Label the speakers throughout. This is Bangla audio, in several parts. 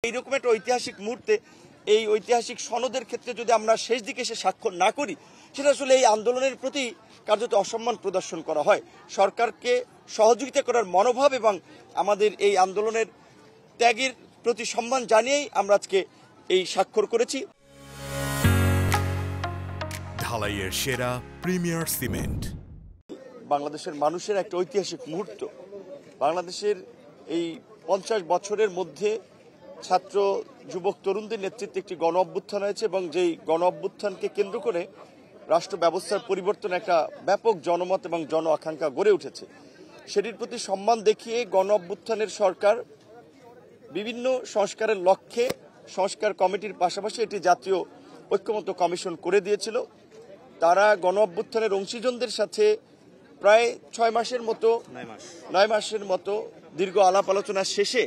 Speaker 1: এইরকম একটা ঐতিহাসিক মুহূর্তে এই ঐতিহাসিক সনদের ক্ষেত্রে যদি আমরা শেষ দিকে এসে স্বাক্ষর না করি, সেটা আসলে এই আন্দোলনের প্রতি কার্যত অসম্মান প্রদর্শন করা হয়। সরকারকে সহযোগিতা করার মনোভাব এবং আমাদের এই আন্দোলনের ত্যাগের প্রতি সম্মান জানিয়েই আমরা আজকে এই স্বাক্ষর করেছি।
Speaker 2: ঢালাইয়ের সেরা প্রিমিয়ার সিমেন্ট।
Speaker 1: বাংলাদেশের মানুষের একটা ঐতিহাসিক মুহূর্ত। বাংলাদেশের এই 50 বছরের মধ্যে ছাত্র যুবক তরুণদের নেতৃত্বে একটি গণ অভ্যুত্থান হয়েছে এবং যেই গণ অভ্যুত্থানকে কেন্দ্র করে রাষ্ট্র ব্যবস্থার পরিবর্তন একটা ব্যাপক জনমত এবং জন আকাঙ্ক্ষা গড়ে উঠেছে। সেটির প্রতি সম্মান দেখিয়ে গণ অভ্যুত্থানের সরকার বিভিন্ন সংস্কারের লক্ষ্যে সংস্কার কমিটির পাশাপাশি একটি জাতীয় ঐক্যমত্য কমিশন করে দিয়েছিল। তারা গণ অভ্যুত্থানের অংশীজনদের সাথে প্রায় 9 মাসের মতো দীর্ঘ আলাপ আলোচনা শেষে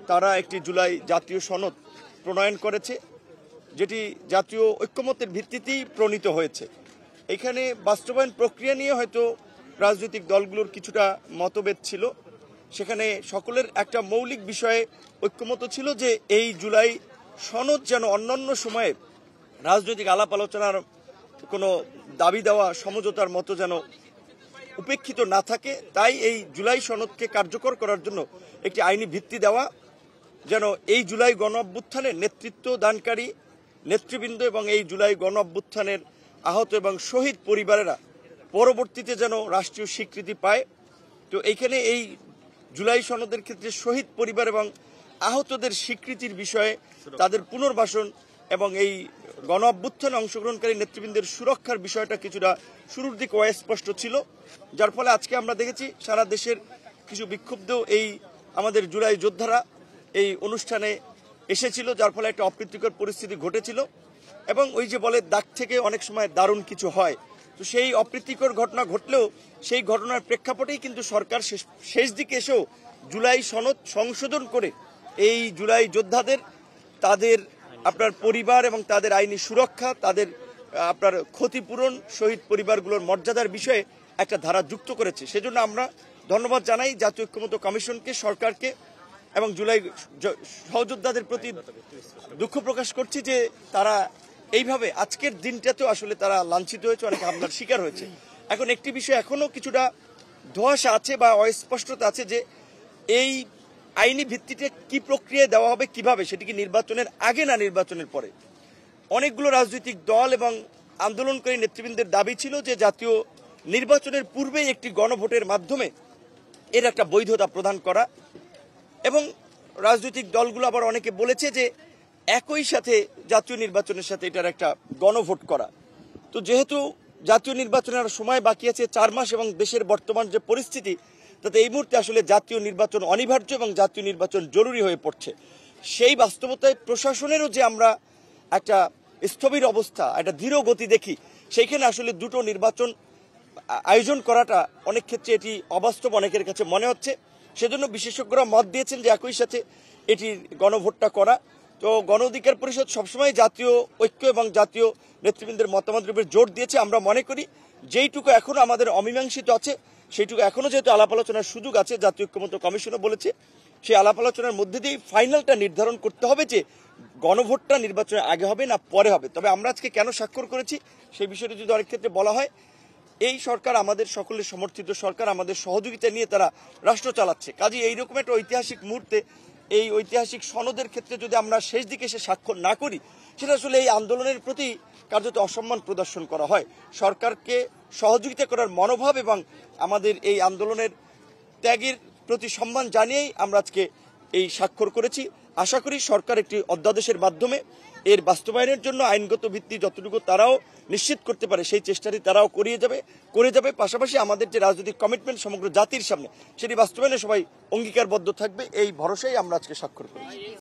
Speaker 1: তারা একটি জুলাই জাতীয় সনদ প্রণয়ন করেছে, যেটি জাতীয় ঐক্যমত্যের ভিত্তিতেই প্রণীত হয়েছে। এখানে বাস্তবায়ন প্রক্রিয়া নিয়ে হয়তো রাজনৈতিক দলগুলোর কিছুটা মতভেদ ছিল। সেখানে সকলের একটা মৌলিক বিষয়ে ঐক্যমত ছিল যে এই জুলাই সনদ যেন অন্যান্য সময়ে রাজনৈতিক আলাপ আলোচনার কোনো দাবি দেওয়া সমঝোতার মতো যেন উপেক্ষিত না থাকে। তাই এই জুলাই সনদকে কার্যকর করার জন্য একটি আইনি ভিত্তি দেওয়া, যেন এই জুলাই গণ অভ্যুত্থানের নেতৃত্ব দানকারী নেতৃবৃন্দ এবং এই জুলাই গণ অভ্যুত্থানের আহত এবং শহীদ পরিবারেরা পরবর্তীতে যেন রাষ্ট্রীয় স্বীকৃতি পায়। তো এইখানে এই জুলাই সনদের ক্ষেত্রে শহীদ পরিবার এবং আহতদের স্বীকৃতির বিষয়ে তাদের পুনর্বাসন এবং এই গণ অভ্যুত্থানে অংশগ্রহণকারী নেতৃবৃন্দের সুরক্ষার বিষয়টা কিছুটা শুরুর দিকে অস্পষ্ট ছিল, যার ফলে আজকে আমরা দেখেছি সারা দেশের কিছু বিক্ষুব্ধ এই আমাদের জুলাই যোদ্ধারা এই অনুষ্ঠানে এসেছিল, যার ফলে একটা অপ্রীতিকর পরিস্থিতি ঘটেছিল। এবং ওই যে বলে দাগ থেকে অনেক সময় দারুণ কিছু হয়, তো সেই অপ্রীতিকর ঘটনা ঘটলেও সেই ঘটনার প্রেক্ষাপটেই কিন্তু সরকার শেষ দিকে এসেও জুলাই সনদ সংশোধন করে এই জুলাই যোদ্ধাদের তাদের আপনার পরিবার এবং তাদের আইনি সুরক্ষা, তাদের আপনার ক্ষতিপূরণ, শহীদ পরিবারগুলোর মর্যাদার বিষয়ে একটা ধারা যুক্ত করেছে। সেজন্য আমরা ধন্যবাদ জানাই জাতীয় ঐক্যমত্য কমিশনকে, সরকারকে এবং জুলাই সহযোদ্ধাদের প্রতি দুঃখ প্রকাশ করছি যে তারা এইভাবে আজকের দিনটাতেও আসলে তারা লাঞ্ছিত হয়েছে, অনেক হামলার শিকার হয়েছে। এখন একটি বিষয় এখনো কিছুটা ধোঁয়াশা আছে বা অস্পষ্টতা আছে যে এই আইনি ভিত্তিতে কি প্রক্রিয়ায় দেওয়া হবে, কিভাবে, সেটি কি নির্বাচনের আগে না নির্বাচনের পরে। অনেকগুলো রাজনৈতিক দল এবং আন্দোলনকারী নেতৃবৃন্দের দাবি ছিল যে জাতীয় নির্বাচনের পূর্বেই একটি গণভোটের মাধ্যমে এর একটা বৈধতা প্রদান করা, এবং রাজনৈতিক দলগুলো আবার অনেকে বলেছে যে একই সাথে জাতীয় নির্বাচনের সাথে এটার একটা গণভোট করা। তো যেহেতু জাতীয় নির্বাচনের সময় বাকি আছে 4 মাস এবং দেশের বর্তমান যে পরিস্থিতি, তাতে এই মুহূর্তে আসলে জাতীয় নির্বাচন অনিবার্য এবং জাতীয় নির্বাচন জরুরি হয়ে পড়ছে। সেই বাস্তবতায় প্রশাসনেরও যে আমরা একটা স্থবির অবস্থা, একটা ধীর গতি দেখি, সেইখানে আসলে দুটো নির্বাচন আয়োজন করাটা অনেক ক্ষেত্রে এটি অবাস্তব অনেকের কাছে মনে হচ্ছে। সেজন্য বিশেষজ্ঞরা মত দিয়েছেন যে একই সাথে এটির গণভোটটা করা। তো গণ অধিকার পরিষদ সবসময় জাতীয় ঐক্য এবং জাতীয় নেতৃবৃন্দের মতামতের উপর জোর দিয়েছে। আমরা মনে করি যেইটুকু এখনো আমাদের অমীমাংসিত আছে, সেইটুকু এখনো যেহেতু আলাপ আলোচনার সুযোগ আছে, জাতীয় ঐক্যমত্য কমিশনও বলেছে সেই আলাপ আলোচনার মধ্যে দিয়ে ফাইনালটা নির্ধারণ করতে হবে যে গণভোটটা নির্বাচনের আগে হবে না পরে হবে। তবে আমরা আজকে কেন স্বাক্ষর করেছি সেই বিষয়টি যদি অনেক ক্ষেত্রে বলা হয়, এই সরকার আমাদের সকলের সমর্থিত সরকার, আমাদের সহযোগিতা নিয়ে তারা রাষ্ট্র চালাচ্ছে। কাজে এইরকম একটা ঐতিহাসিক মুহূর্তে এই ঐতিহাসিক সনদের ক্ষেত্রে যদি আমরা শেষ দিকে এসে স্বাক্ষর না করি, সেটা আসলে এই আন্দোলনের প্রতি কার্যত অসম্মান প্রদর্শন করা হয়। সরকারকে সহযোগিতা করার মনোভাব এবং আমাদের এই আন্দোলনের ত্যাগের প্রতি সম্মান জানিয়েই আমরা আজকে এই স্বাক্ষর করেছি। আশা করি সরকার একটি অধ্যাদেশের মাধ্যমে এর বাস্তবায়নের জন্য আইনগত ভিত্তি যতটুকু তারাও নিশ্চিত করতে পারে সেই চেষ্টাটি তারাও করে যাবে। পাশাপাশি আমাদের যে রাজনৈতিক কমিটমেন্ট সমগ্র জাতির সামনে, সেটি বাস্তবায়নে সবাই অঙ্গীকারবদ্ধ থাকবে, এই ভরসায় আমরা আজকে স্বাক্ষর করেছি।